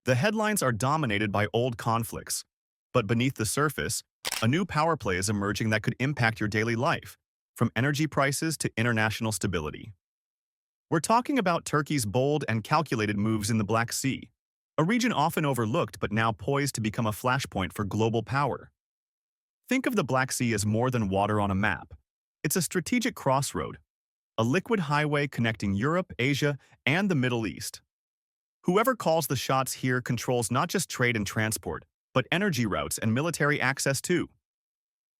The headlines are dominated by old conflicts, but beneath the surface, a new power play is emerging that could impact your daily life, from energy prices to international stability. We're talking about Turkey's bold and calculated moves in the Black Sea, a region often overlooked but now poised to become a flashpoint for global power. Think of the Black Sea as more than water on a map. It's a strategic crossroad, a liquid highway connecting Europe, Asia, and the Middle East. Whoever calls the shots here controls not just trade and transport, but energy routes and military access too.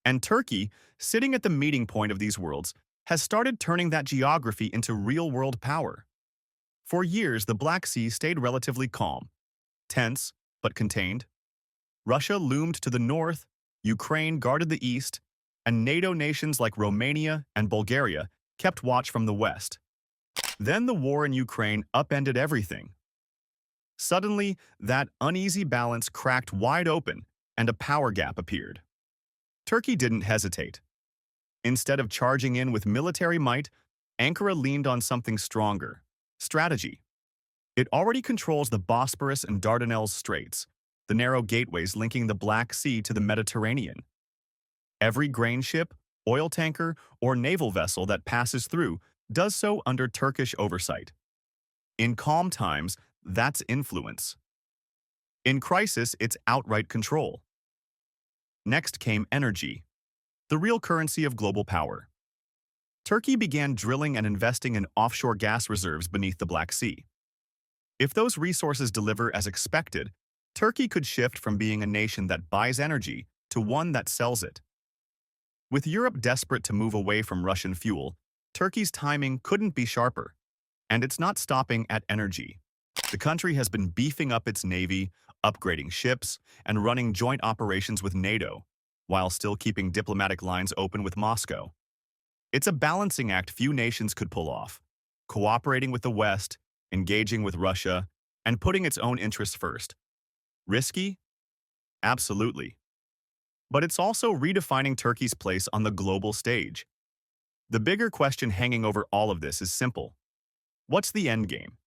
And Turkey, sitting at the meeting point of these worlds, has started turning that geography into real-world power. For years, the Black Sea stayed relatively calm, tense, but contained. Russia loomed to the north, Ukraine guarded the east, and NATO nations like Romania and Bulgaria kept watch from the west. Then the war in Ukraine upended everything. Suddenly, that uneasy balance cracked wide open and a power gap appeared. Turkey didn't hesitate. Instead of charging in with military might, Ankara leaned on something stronger: strategy. It already controls the Bosporus and Dardanelles Straits, the narrow gateways linking the Black Sea to the Mediterranean. Every grain ship, oil tanker, or naval vessel that passes through does so under Turkish oversight. In calm times, that's influence. In crisis, it's outright control. Next came energy, the real currency of global power. Turkey began drilling and investing in offshore gas reserves beneath the Black Sea. If those resources deliver as expected, Turkey could shift from being a nation that buys energy to one that sells it. With Europe desperate to move away from Russian fuel, Turkey's timing couldn't be sharper. And it's not stopping at energy. The country has been beefing up its navy, upgrading ships, and running joint operations with NATO, while still keeping diplomatic lines open with Moscow. It's a balancing act few nations could pull off, cooperating with the West, engaging with Russia, and putting its own interests first. Risky? Absolutely. But it's also redefining Turkey's place on the global stage. The bigger question hanging over all of this is simple. What's the end game?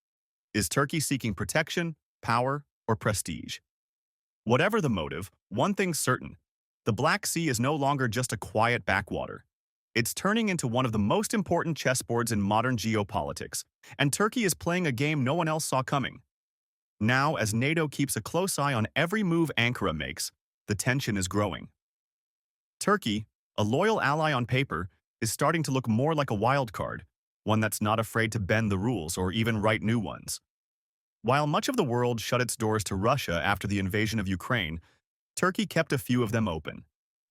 Is Turkey seeking protection, power, or prestige? Whatever the motive, one thing's certain: the Black Sea is no longer just a quiet backwater. It's turning into one of the most important chessboards in modern geopolitics, and Turkey is playing a game no one else saw coming. Now, as NATO keeps a close eye on every move Ankara makes, the tension is growing. Turkey, a loyal ally on paper, is starting to look more like a wild card, one that's not afraid to bend the rules or even write new ones. While much of the world shut its doors to Russia after the invasion of Ukraine, Turkey kept a few of them open,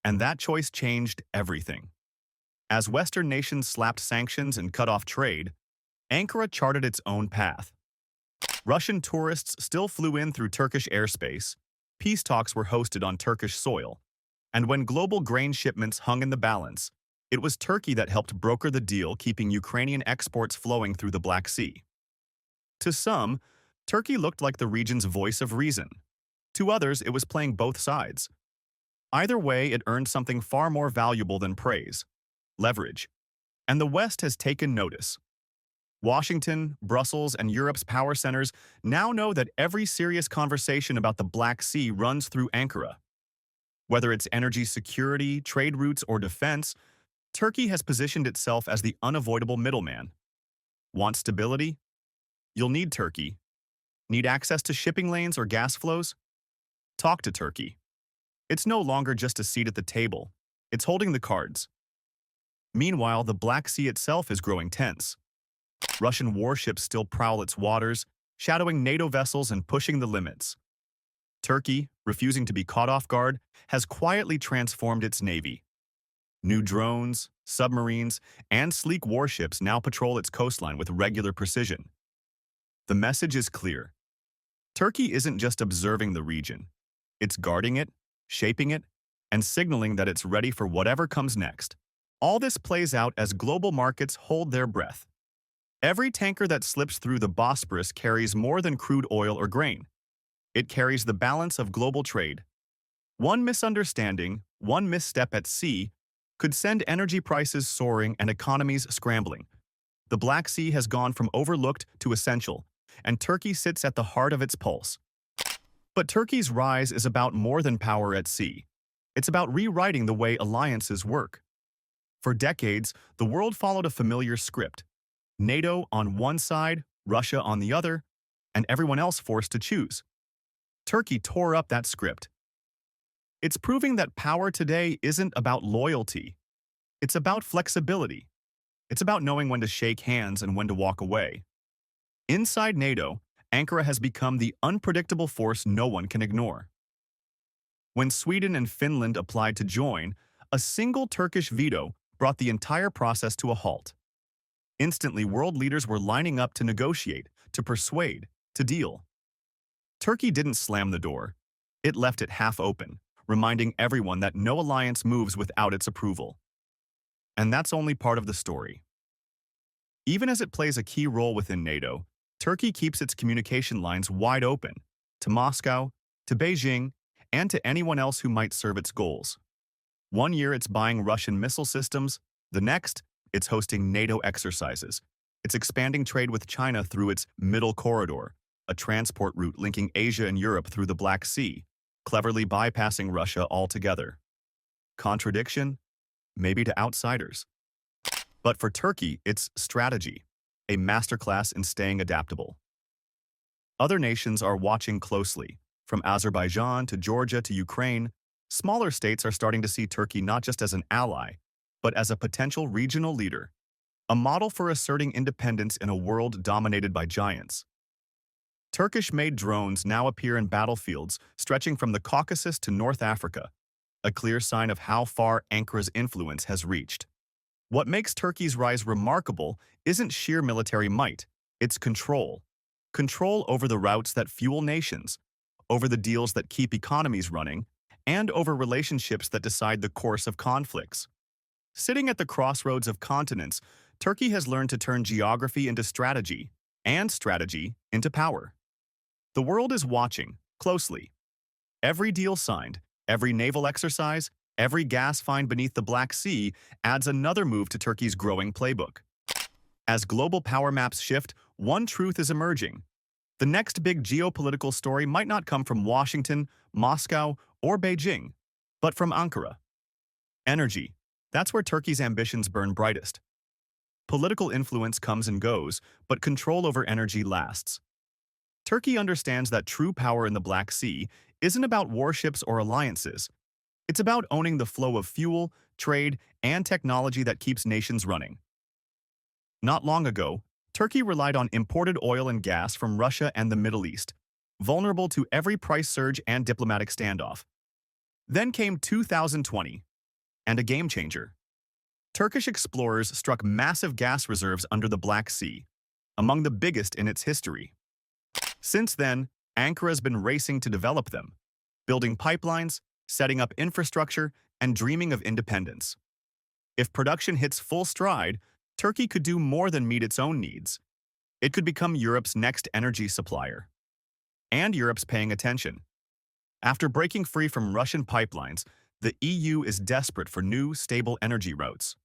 and that choice changed everything. As Western nations slapped sanctions and cut off trade, Ankara charted its own path. Russian tourists still flew in through Turkish airspace, peace talks were hosted on Turkish soil, and when global grain shipments hung in the balance, it was Turkey that helped broker the deal, keeping Ukrainian exports flowing through the Black Sea. To some, Turkey looked like the region's voice of reason. To others, it was playing both sides. Either way, it earned something far more valuable than praise: leverage. And the West has taken notice. Washington, Brussels, and Europe's power centers now know that every serious conversation about the Black Sea runs through Ankara. Whether it's energy security, trade routes, or defense, Turkey has positioned itself as the unavoidable middleman. Want stability? You'll need Turkey. Need access to shipping lanes or gas flows? Talk to Turkey. It's no longer just a seat at the table. It's holding the cards. Meanwhile, the Black Sea itself is growing tense. Russian warships still prowl its waters, shadowing NATO vessels and pushing the limits. Turkey, refusing to be caught off guard, has quietly transformed its navy. New drones, submarines, and sleek warships now patrol its coastline with regular precision. The message is clear. Turkey isn't just observing the region. It's guarding it, shaping it, and signaling that it's ready for whatever comes next. All this plays out as global markets hold their breath. Every tanker that slips through the Bosporus carries more than crude oil or grain. It carries the balance of global trade. One misunderstanding, one misstep at sea, could send energy prices soaring and economies scrambling. The Black Sea has gone from overlooked to essential, and Turkey sits at the heart of its pulse. But Turkey's rise is about more than power at sea. It's about rewriting the way alliances work. For decades, the world followed a familiar script. NATO on one side, Russia on the other, and everyone else forced to choose. Turkey tore up that script. It's proving that power today isn't about loyalty. It's about flexibility. It's about knowing when to shake hands and when to walk away. Inside NATO, Ankara has become the unpredictable force no one can ignore. When Sweden and Finland applied to join, a single Turkish veto brought the entire process to a halt. Instantly, world leaders were lining up to negotiate, to persuade, to deal. Turkey didn't slam the door. It left it half open, reminding everyone that no alliance moves without its approval. And that's only part of the story. Even as it plays a key role within NATO, Turkey keeps its communication lines wide open to Moscow, to Beijing, and to anyone else who might serve its goals. One year it's buying Russian missile systems, the next, it's hosting NATO exercises. It's expanding trade with China through its Middle Corridor, a transport route linking Asia and Europe through the Black Sea, cleverly bypassing Russia altogether. Contradiction? Maybe to outsiders. But for Turkey, it's strategy, a masterclass in staying adaptable. Other nations are watching closely. From Azerbaijan to Georgia to Ukraine, smaller states are starting to see Turkey not just as an ally, but as a potential regional leader, a model for asserting independence in a world dominated by giants. Turkish-made drones now appear in battlefields stretching from the Caucasus to North Africa, a clear sign of how far Ankara's influence has reached. What makes Turkey's rise remarkable isn't sheer military might, it's control. Control over the routes that fuel nations, over the deals that keep economies running, and over relationships that decide the course of conflicts. Sitting at the crossroads of continents, Turkey has learned to turn geography into strategy, and strategy into power. The world is watching, closely. Every deal signed, every naval exercise, every gas find beneath the Black Sea adds another move to Turkey's growing playbook. As global power maps shift, one truth is emerging. The next big geopolitical story might not come from Washington, Moscow, or Beijing, but from Ankara. Energy. That's where Turkey's ambitions burn brightest. Political influence comes and goes, but control over energy lasts. Turkey understands that true power in the Black Sea isn't about warships or alliances. It's about owning the flow of fuel, trade, and technology that keeps nations running. Not long ago, Turkey relied on imported oil and gas from Russia and the Middle East, vulnerable to every price surge and diplomatic standoff. Then came 2020, and a game changer. Turkish explorers struck massive gas reserves under the Black Sea, among the biggest in its history. Since then, Ankara has been racing to develop them, building pipelines, setting up infrastructure, and dreaming of independence. If production hits full stride, Turkey could do more than meet its own needs. It could become Europe's next energy supplier. And Europe's paying attention. After breaking free from Russian pipelines, the EU is desperate for new, stable energy routes.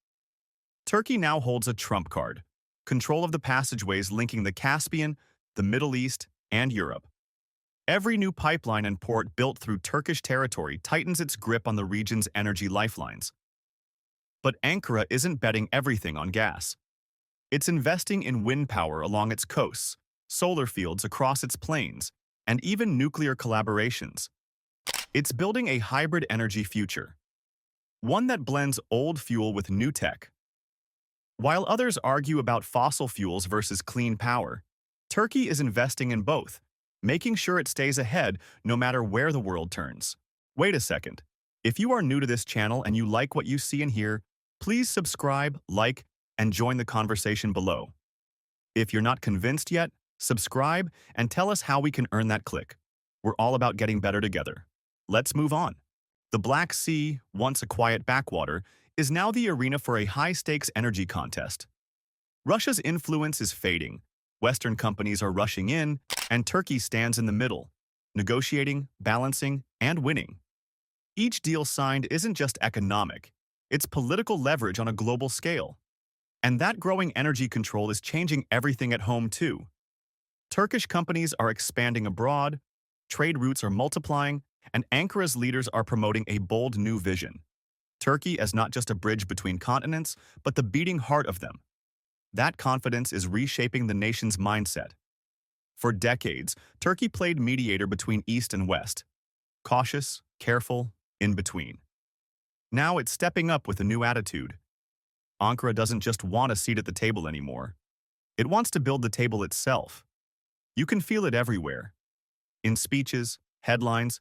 Turkey now holds a trump card, control of the passageways linking the Caspian, the Middle East, and Europe. Every new pipeline and port built through Turkish territory tightens its grip on the region's energy lifelines. But Ankara isn't betting everything on gas. It's investing in wind power along its coasts, solar fields across its plains, and even nuclear collaborations. It's building a hybrid energy future, one that blends old fuel with new tech. While others argue about fossil fuels versus clean power, Turkey is investing in both, making sure it stays ahead no matter where the world turns. Wait a second. If you are new to this channel and you like what you see and hear, please subscribe, like, and join the conversation below. If you're not convinced yet, subscribe and tell us how we can earn that click. We're all about getting better together. Let's move on. The Black Sea, once a quiet backwater, is now the arena for a high-stakes energy contest. Russia's influence is fading. Western companies are rushing in, and Turkey stands in the middle, negotiating, balancing, and winning. Each deal signed isn't just economic, it's political leverage on a global scale. And that growing energy control is changing everything at home too. Turkish companies are expanding abroad, Trade routes are multiplying, and Ankara's leaders are promoting a bold new vision. Turkey as not just a bridge between continents, but the beating heart of them. That confidence is reshaping the nation's mindset. For decades, Turkey played mediator between East and West. Cautious, careful, in between. Now it's stepping up with a new attitude. Ankara doesn't just want a seat at the table anymore. It wants to build the table itself. You can feel it everywhere. In speeches, headlines,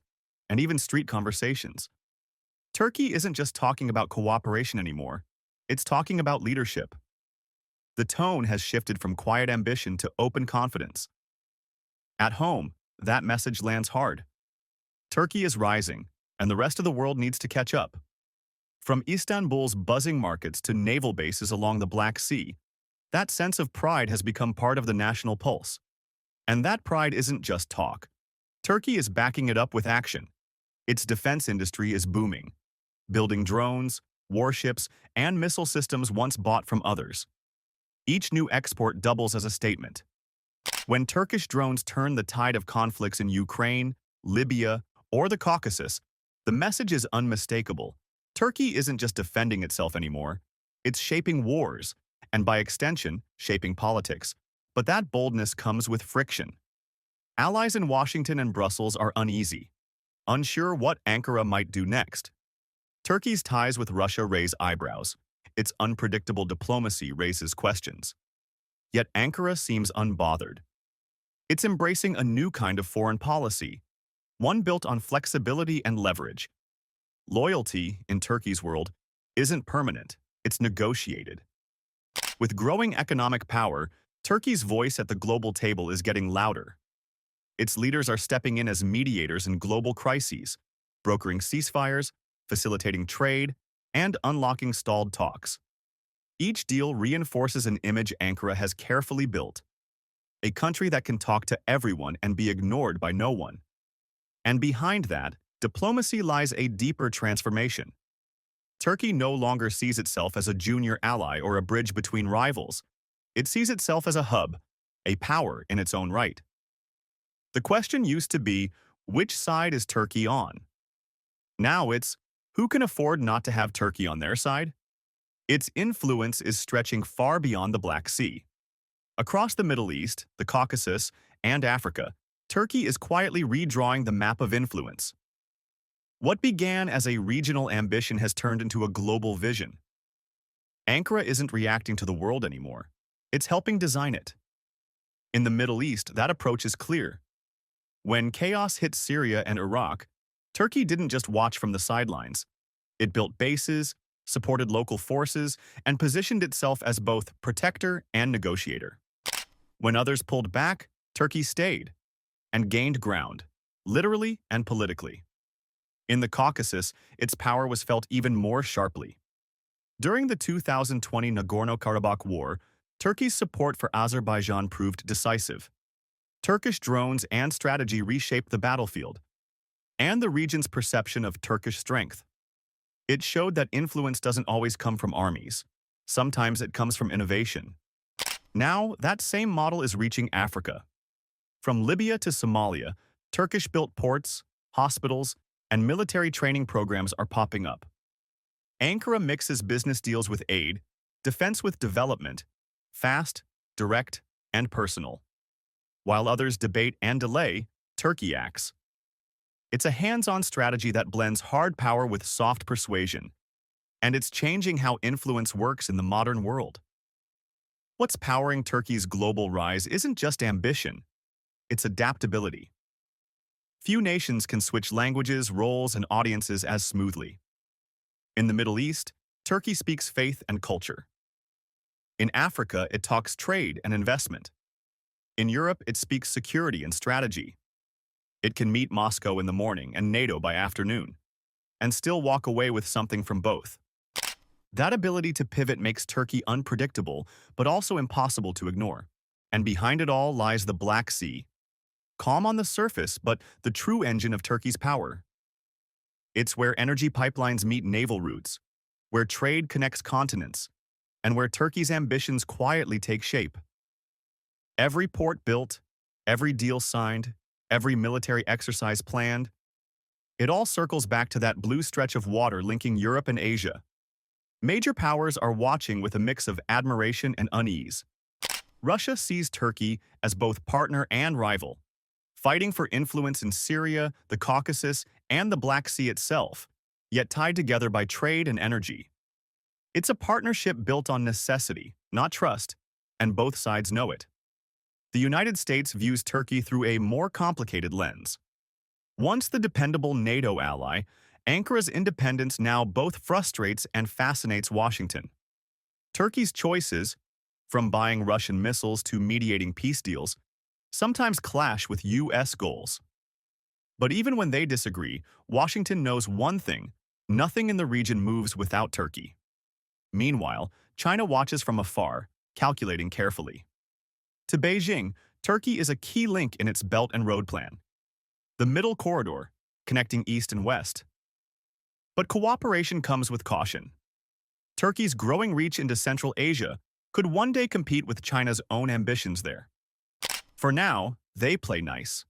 and even street conversations. Turkey isn't just talking about cooperation anymore. It's talking about leadership. The tone has shifted from quiet ambition to open confidence. At home, that message lands hard. Turkey is rising, and the rest of the world needs to catch up. From Istanbul's buzzing markets to naval bases along the Black Sea, that sense of pride has become part of the national pulse. And that pride isn't just talk. Turkey is backing it up with action. Its defense industry is booming, building drones, warships, and missile systems once bought from others. Each new export doubles as a statement. When Turkish drones turn the tide of conflicts in Ukraine, Libya, or the Caucasus, the message is unmistakable. Turkey isn't just defending itself anymore. It's shaping wars, and by extension, shaping politics. But that boldness comes with friction. Allies in Washington and Brussels are uneasy, unsure what Ankara might do next. Turkey's ties with Russia raise eyebrows. Its unpredictable diplomacy raises questions. Yet Ankara seems unbothered. It's embracing a new kind of foreign policy, one built on flexibility and leverage. Loyalty, in Turkey's world, isn't permanent, it's negotiated. With growing economic power, Turkey's voice at the global table is getting louder. Its leaders are stepping in as mediators in global crises, brokering ceasefires, facilitating trade, and unlocking stalled talks. Each deal reinforces an image Ankara has carefully built, a country that can talk to everyone and be ignored by no one. And behind that, diplomacy lies a deeper transformation. Turkey no longer sees itself as a junior ally or a bridge between rivals. It sees itself as a hub, a power in its own right. The question used to be, which side is Turkey on? Now it's, who can afford not to have Turkey on their side? Its influence is stretching far beyond the Black Sea. Across the Middle East, the Caucasus, and Africa, Turkey is quietly redrawing the map of influence. What began as a regional ambition has turned into a global vision. Ankara isn't reacting to the world anymore. It's helping design it. In the Middle East, that approach is clear. When chaos hit Syria and Iraq, Turkey didn't just watch from the sidelines. It built bases, supported local forces, and positioned itself as both protector and negotiator. When others pulled back, Turkey stayed and gained ground, literally and politically. In the Caucasus, its power was felt even more sharply. During the 2020 Nagorno-Karabakh War, Turkey's support for Azerbaijan proved decisive. Turkish drones and strategy reshaped the battlefield, and the region's perception of Turkish strength. It showed that influence doesn't always come from armies. Sometimes it comes from innovation. Now, that same model is reaching Africa. From Libya to Somalia, Turkish-built ports, hospitals, and military training programs are popping up. Ankara mixes business deals with aid, defense with development, fast, direct, and personal. While others debate and delay, Turkey acts. It's a hands-on strategy that blends hard power with soft persuasion, and it's changing how influence works in the modern world. What's powering Turkey's global rise isn't just ambition, it's adaptability. Few nations can switch languages, roles, and audiences as smoothly. In the Middle East, Turkey speaks faith and culture. In Africa, it talks trade and investment. In Europe, it speaks security and strategy. It can meet Moscow in the morning and NATO by afternoon, and still walk away with something from both. That ability to pivot makes Turkey unpredictable, but also impossible to ignore. And behind it all lies the Black Sea. Calm on the surface, but the true engine of Turkey's power. It's where energy pipelines meet naval routes, where trade connects continents, and where Turkey's ambitions quietly take shape. Every port built, every deal signed, every military exercise planned. It all circles back to that blue stretch of water linking Europe and Asia. Major powers are watching with a mix of admiration and unease. Russia sees Turkey as both partner and rival, fighting for influence in Syria, the Caucasus, and the Black Sea itself, yet tied together by trade and energy. It's a partnership built on necessity, not trust, and both sides know it. The United States views Turkey through a more complicated lens. Once the dependable NATO ally, Ankara's independence now both frustrates and fascinates Washington. Turkey's choices, from buying Russian missiles to mediating peace deals, sometimes clash with U.S. goals. But even when they disagree, Washington knows one thing: nothing in the region moves without Turkey. Meanwhile, China watches from afar, calculating carefully. To Beijing, Turkey is a key link in its Belt and Road Plan, the middle corridor, connecting east and west. But cooperation comes with caution. Turkey's growing reach into Central Asia could one day compete with China's own ambitions there. For now, they play nice.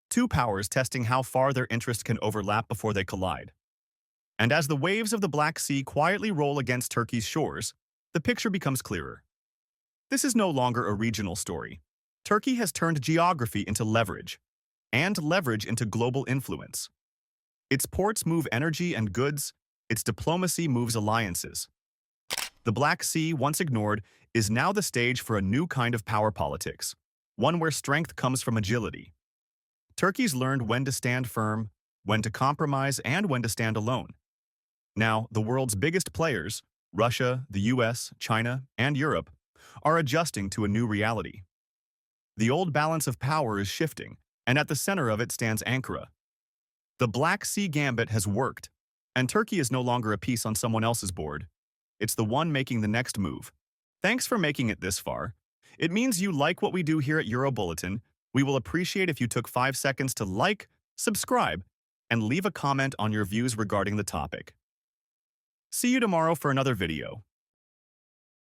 Two powers testing how far their interests can overlap before they collide. And as the waves of the Black Sea quietly roll against Turkey's shores, the picture becomes clearer. This is no longer a regional story. Turkey has turned geography into leverage, and leverage into global influence. Its ports move energy and goods, its diplomacy moves alliances. The Black Sea, once ignored, is now the stage for a new kind of power politics, one where strength comes from agility. Turkey's learned when to stand firm, when to compromise, and when to stand alone. Now, the world's biggest players, Russia, the US, China, and Europe, are adjusting to a new reality. The old balance of power is shifting, and at the center of it stands Ankara. The Black Sea Gambit has worked, and Turkey is no longer a piece on someone else's board. It's the one making the next move. Thanks for making it this far. It means you like what we do here at Eurobulletin. We will appreciate if you took 5 seconds to like, subscribe, and leave a comment on your views regarding the topic. See you tomorrow for another video.